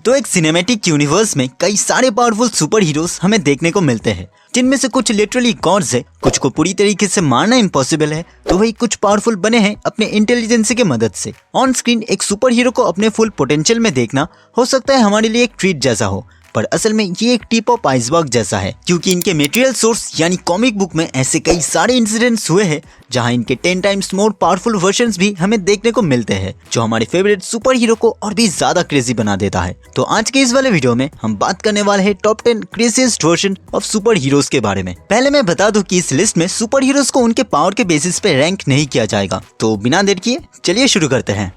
तो एक cinematic universe में कई सारे पावरफुल सुपर हीरोज हमें देखने को मिलते हैं, जिनमें से कुछ लिटरली गॉड्स है, कुछ को पूरी तरीके से मारना इम्पॉसिबल है, तो वही कुछ पावरफुल बने हैं अपने इंटेलिजेंस की मदद से। ऑन स्क्रीन एक सुपर हीरो को अपने फुल पोटेंशियल में देखना हो सकता है हमारे लिए एक ट्रीट जैसा हो, पर असल में ये एक टिप ऑफ आइसबर्ग जैसा है, क्योंकि इनके मटेरियल सोर्स यानी कॉमिक बुक में ऐसे कई सारे इंसिडेंट्स हुए हैं जहां इनके 10 टाइम्स मोर पावरफुल वर्जन्स भी हमें देखने को मिलते हैं, जो हमारे फेवरेट सुपर हीरो को और भी ज्यादा क्रेजी बना देता है। तो आज के इस वाले वीडियो में हम बात करने वाले हैं top 10 craziest version of super heroes के बारे में। पहले मैं बता दूं कि इस लिस्ट में सुपर हीरोज को उनके पावर के बेसिस पे रैंक नहीं किया जाएगा, तो बिना देर किए चलिए शुरू करते हैं।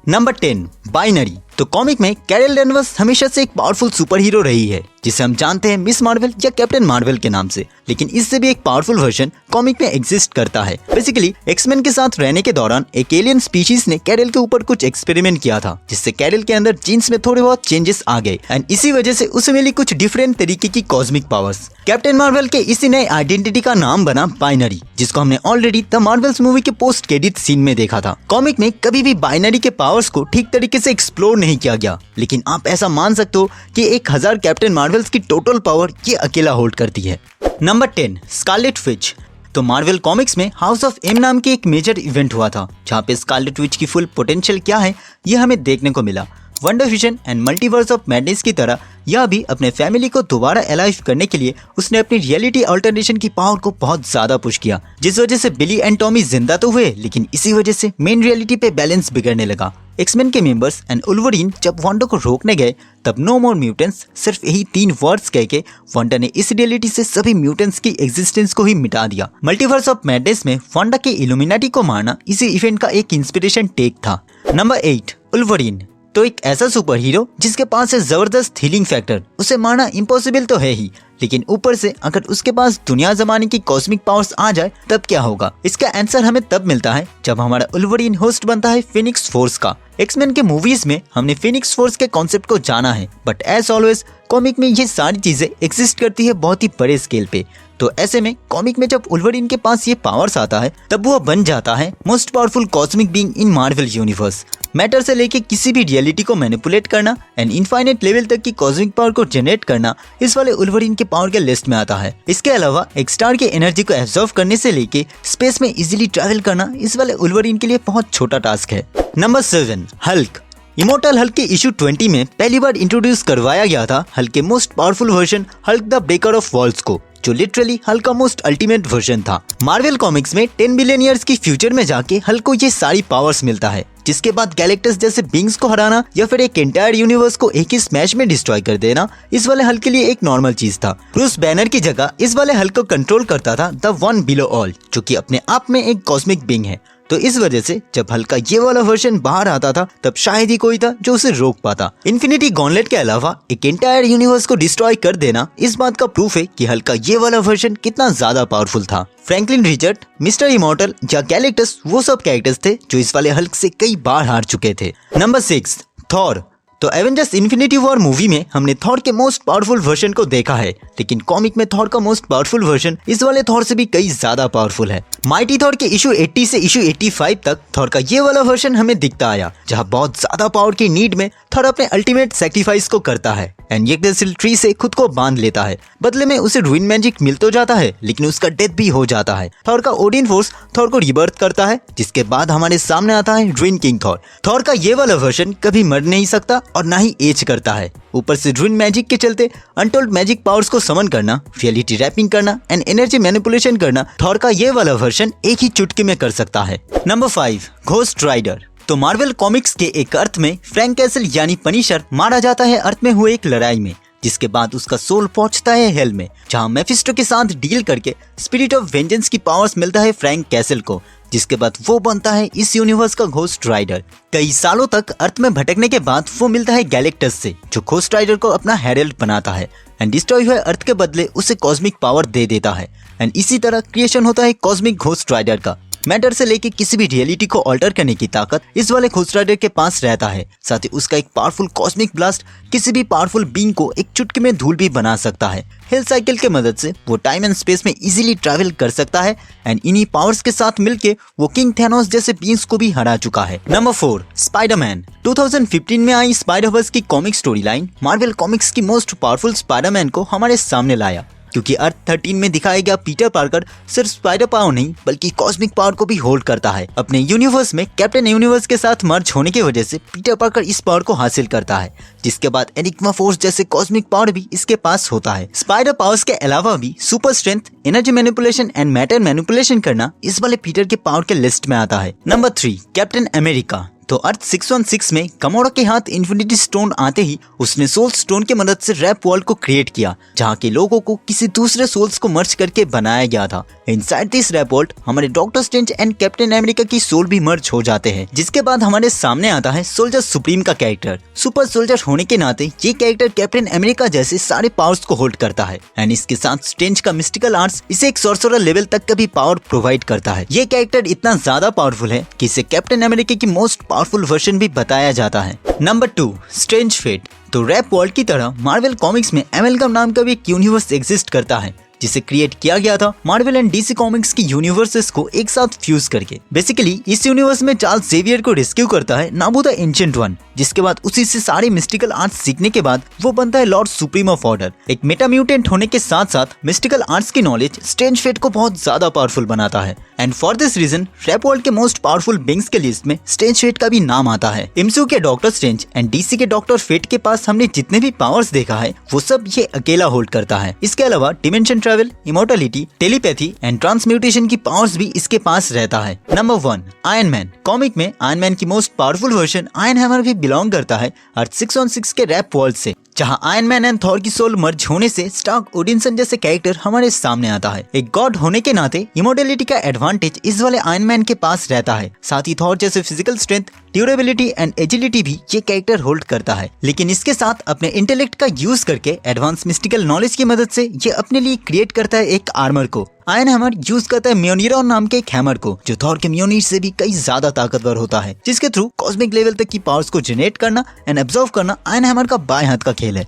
Number 10, binary. तो कॉमिक में कैरल डेनवर्स हमेशा से एक पावरफुल सुपर हीरो रही है, जिसे हम जानते हैं मिस मार्वल या कैप्टन मार्वल के नाम से, लेकिन इससे भी एक पावरफुल वर्जन कॉमिक में एग्जिस्ट करता है। बेसिकली एक्समैन के साथ रहने के दौरान एक एलियन स्पीशीज ने कैरल के ऊपर कुछ एक्सपेरिमेंट किया था, जिससे कैरल के अंदर जीन्स में थोड़े बहुत चेंजेस आ गए एंड इसी वजह से उसे मिली कुछ डिफरेंट तरीके की कॉस्मिक पावर्स। कैप्टन मार्वल के इसी नए आइडेंटिटी का नाम बना बाइनरी, जिसको हमने ऑलरेडी द मार्वल्स मूवी के पोस्ट क्रेडिट सीन में देखा था। कॉमिक में कभी भी बाइनरी के पावर्स को ठीक तरीके से एक्सप्लोर नहीं किया गया, लेकिन आप ऐसा मान सकते हो कि 1000 कैप्टन मार्वल्स की टोटल पावर ये अकेला होल्ड करती है। Number 10, Scarlet Witch. तो मार्वल कॉमिक्स में हाउस ऑफ एम नाम की एक मेजर इवेंट हुआ था, जहाँ पे स्कारलेट विच की फुल पोटेंशियल क्या है ये हमें देखने को मिला। Wonder vision and multiverse of madness की तरह यह भी अपने फैमिली को दोबारा अलाइव करने के लिए उसने अपनी रियलिटी अल्टरनेशन की पावर को बहुत ज्यादा पुश किया, जिस वजह से बिली एंड टॉमी जिंदा तो हुए, लेकिन इसी वजह से मेन रियलिटी पे बैलेंस बिगड़ने लगा। एक्समैन के मेंबर्स एंड वुल्वरीन जब वांडा को रोकने गए, तब नो मोर म्यूटेंट्स सिर्फ यही 3 वर्ड्स कह के वांडा ने इस रियलिटी से सभी म्यूटेंट्स की एग्जिस्टेंस को ही मिटा दिया। मल्टीवर्स ऑफ मैडनेस में वांडा के इल्यूमिनाटी को मारना इसी इवेंट का एक इंस्पिरेशन टेक था। Number 8, Wolverine. तो एक ऐसा सुपर हीरो जिसके पास है जबरदस्त हीलिंग फैक्टर, उसे मारना इम्पॉसिबल तो है ही, लेकिन ऊपर से अगर उसके पास दुनिया जमाने की कॉस्मिक पावर्स आ जाए तब क्या होगा? इसका आंसर हमें तब मिलता है जब हमारा वुल्वरीन होस्ट बनता है फिनिक्स फोर्स का। एक्समैन के मूवीज में हमने फिनिक्स फोर्स के कॉन्सेप्ट को जाना है, बट एज ऑलवेज कॉमिक में ये सारी चीजें एग्जिस्ट करती है बहुत ही बड़े स्केल पे। तो ऐसे में कॉमिक में जब वुल्वरीन के पास ये पावर्स आता है, तब वो बन जाता है most powerful cosmic being in Marvel universe. Matter से लेके किसी भी रियलिटी को मैनिपुलेट करना एंड इनफाइनाइट लेवल तक की कॉस्मिक पावर को जनरेट करना इस वाले वुल्वरीन के पावर के लिस्ट में आता है। इसके अलावा एक स्टार की एनर्जी को एब्जॉर्व करने से लेके स्पेस में इजीली ट्रैवल करना इस वाले वुल्वरीन के लिए बहुत छोटा टास्क है। Number 7, Hulk. इमोर्टल हल्क के इशू 20 में पहली बार इंट्रोड्यूस करवाया गया था हल्क के most powerful version Hulk the breaker of walls को, जो लिटरली हल्क का मोस्ट अल्टीमेट वर्जन था। मार्वल कॉमिक्स में 10 बिलियन ईयर्स की फ्यूचर में जाके हल्क को ये सारी पावर्स मिलता है, जिसके बाद गैलेक्टस जैसे बींग्स को हराना या फिर एक एंटायर यूनिवर्स को एक ही स्मैश में डिस्ट्रॉय कर देना इस वाले हल्क के लिए एक नॉर्मल चीज था। ब्रूस बैनर की जगह इस वाले हल्क को कंट्रोल करता था द वन बिलो ऑल, जो कि अपने आप में एक कॉस्मिक बींग है। तो इस वजह से जब हल्क का ये वाला वर्जन बाहर आता था, तब शायद ही कोई था जो उसे रोक पाता। इन्फिनिटी गॉन्टलेट के अलावा एक एंटायर यूनिवर्स को डिस्ट्रॉय कर देना इस बात का प्रूफ है कि हल्क का ये वाला वर्जन कितना ज्यादा पावरफुल था। फ्रैंकलिन रिचर्ड, मिस्टर इमॉर्टल या गैलेक्टस वो सब कैरेक्टर्स थे जो इस वाले हल्क से कई बार हार चुके थे। Number 6, Thor. तो एवेंजर्स इन्फिनिटी वॉर मूवी में हमने थॉर के मोस्ट पावरफुल वर्जन को देखा है, लेकिन कॉमिक में थॉर का मोस्ट पावरफुल वर्जन इस वाले थॉर से भी कई ज्यादा पावरफुल है। माइटी थॉर के इशू 80 से इशू 85 तक थॉर का ये वाला वर्जन हमें दिखता आया, जहां बहुत ज्यादा पावर की नीड में थॉर अपने अल्टीमेट सैक्रिफाइस को करता है एंड यग्द्रसिल ट्री से खुद को बांध लेता है। बदले में उसे रूइन मैजिक मिल तो जाता है, लेकिन उसका डेथ भी हो जाता है। थॉर का ओडिन फोर्स थॉर को रिबर्थ करता है, जिसके बाद हमारे सामने आता है रूइन किंग थॉर। थॉर का ये वाला वर्जन कभी मर नहीं सकता और ना ही एज करता है। ऊपर से रूइन मैजिक के चलते अनटोल्ड मैजिक पावर्स को समन करना, रियलिटी रैपिंग करना एंड एनर्जी मैनिपुलेशन करना थॉर का ये वाला वर्जन एक ही चुटकी में कर सकता है। Number 5, Ghost Rider. तो मार्वल कॉमिक्स के एक अर्थ में फ्रैंक कैसल यानी पनिशर मारा जाता है अर्थ में हुए एक लड़ाई में, जिसके बाद उसका सोल पहुंचता है हेल में, जहां मेफिस्टो के साथ डील करके स्पिरिट ऑफ वेंजेंस की पावर्स मिलता है फ्रैंक कैसल को, जिसके बाद वो बनता है इस यूनिवर्स का घोस्ट राइडर। कई सालों तक अर्थ में भटकने के बाद वो मिलता है गैलेक्टस से, जो घोस्ट राइडर को अपना हेरल्ड बनाता है एंड डिस्ट्रॉय हुए अर्थ के बदले उसे कॉस्मिक पावर दे देता है एंड इसी तरह क्रिएशन होता है कॉस्मिक घोस्ट राइडर का। मैटर से लेके किसी भी रियलिटी को ऑल्टर करने की ताकत इस वाले घोस्ट राइडर के पास रहता है। साथ ही उसका एक पावरफुल कॉस्मिक ब्लास्ट किसी भी पावरफुल बीइंग को एक चुटकी में धूल भी बना सकता है। हिल साइकिल के मदद से वो टाइम एंड स्पेस में इजीली ट्रैवल कर सकता है एंड इन्हीं पावर्स के साथ मिलके वो किंग थैनोस जैसे बीइंग्स को भी हरा चुका है। Number 4, Spiderman. 2015 में आई स्पाइडरवर्स की comic story line Marvel comics की मोस्ट पावरफुल स्पाइडरमैन को हमारे सामने लाया, क्योंकि अर्थ 13 में दिखाया गया पीटर पार्कर सिर्फ स्पाइडर पावर नहीं बल्कि कॉस्मिक पावर को भी होल्ड करता है। अपने यूनिवर्स में कैप्टन यूनिवर्स के साथ मर्ज होने की वजह से पीटर पार्कर इस पावर को हासिल करता है, जिसके बाद एनिग्मा फोर्स जैसे कॉस्मिक पावर भी इसके पास होता है। स्पाइडर पावर्स के अलावा भी super strength, energy manipulation and matter manipulation करना इस वाले पीटर के पावर के लिस्ट में आता है। Number 3, captain America. तो अर्थ 616 में गमोरा के हाथ इन्फिनिटी स्टोन आते ही उसने सोल स्टोन की मदद से रैप वर्ल्ड को क्रिएट किया, जहाँ के लोगों को किसी दूसरे सोल्स को मर्ज करके बनाया गया था। इनसाइड दिस रैप वर्ल्ड हमारे doctor Strange and captain America की सोल भी मर्ज हो जाते हैं, जिसके बाद हमारे सामने आता है सोल्जर सुप्रीम का कैरेक्टर। सुपर सोल्जर होने के नाते ये कैरेक्टर कैप्टन अमेरिका जैसे सारे पावर्स को होल्ड करता है एंड इसके साथ स्ट्रेंज का मिस्टिकल आर्ट्स इसे एक सॉर्सरर लेवल तक का भी पावर प्रोवाइड करता है। ये कैरेक्टर इतना ज्यादा पावरफुल है कि इसे कैप्टन अमेरिका की मोस्ट पावरफुल वर्जन भी बताया जाता है। Number 2, Strange Fate. तो रैप वर्ल्ड की तरह मार्वल कॉमिक्स में एमेलगम नाम का भी एक यूनिवर्स एग्जिस्ट करता है, जिसे क्रिएट किया गया था मार्वल एंड डीसी कॉमिक्स की यूनिवर्सेस को एक साथ फ्यूज करके। बेसिकली इस यूनिवर्स में चार्ल्स जेवियर को रेस्क्यू करता है नाबू द एंशिएंट वन, जिसके बाद उसी से सारे मिस्टिकल आर्ट्स सीखने के बाद वो बनता है लॉर्ड सुप्रीम ऑफ ऑर्डर। एक मेटा म्यूटेंट होने के साथ साथ मिस्टिकल आर्ट्स की नॉलेज स्ट्रेंज फेट को बहुत ज्यादा पावरफुल बनाता है एंड फॉर दिस रीजन रैप वर्ल्ड के मोस्ट पावरफुल बीइंग्स के लिस्ट में स्ट्रेंज फेट का भी नाम आता है। एमसीयू के डॉक्टर स्ट्रेंज एंड डीसी के डॉक्टर फेट के पास हमने जितने भी पावर्स देखा है वो सब ये अकेला होल्ड करता है। इसके अलावा dimension travel, immortality, telepathy and transmutation की पावर्स भी इसके पास रहता है। Number 1, iron man. कॉमिक में आयरन मैन की most powerful version iron hammer भी बिलोंग करता है अर्थ 616 के रैप वर्ल्ड से, जहां आयरन मैन एंड थॉर की सोल मर्ज होने से स्टार्क ओडिनसन जैसे कैरेक्टर हमारे सामने आता है। एक गॉड होने के नाते इमोर्टलिटी का एडवांटेज इस वाले आयरन मैन के पास रहता है। साथ ही थॉर जैसे physical strength, durability and agility भी ये कैरेक्टर होल्ड करता है, लेकिन इसके साथ अपने इंटेलेक्ट का यूज करके एडवांस मिस्टिकल नॉलेज की मदद से ये अपने लिए क्रिएट करता है एक आर्मर को। आयरन हैमर यूज करता है म्योनिरॉन नाम के एक हैमर को, जो थॉर के म्योनिर से भी कई ज्यादा ताकतवर होता है, जिसके थ्रू कॉस्मिक लेवल तक की पावर्स को जनरेट करना एंड एब्जॉर्व करना आयरन हैमर का बाएं हाथ का खेल है।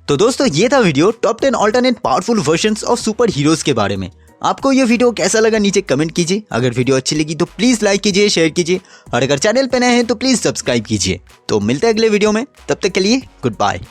तो दोस्तों ये था video top 10 alternate powerful versions of super heroes के बारे में। आपको ये वीडियो कैसा लगा नीचे कमेंट कीजिए। अगर वीडियो अच्छी लगी तो प्लीज लाइक कीजिए, शेयर कीजिए और अगर चैनल पे नए हैं तो प्लीज सब्सक्राइब कीजिए। तो मिलते हैं अगले वीडियो में, तब तक के लिए गुड बाय।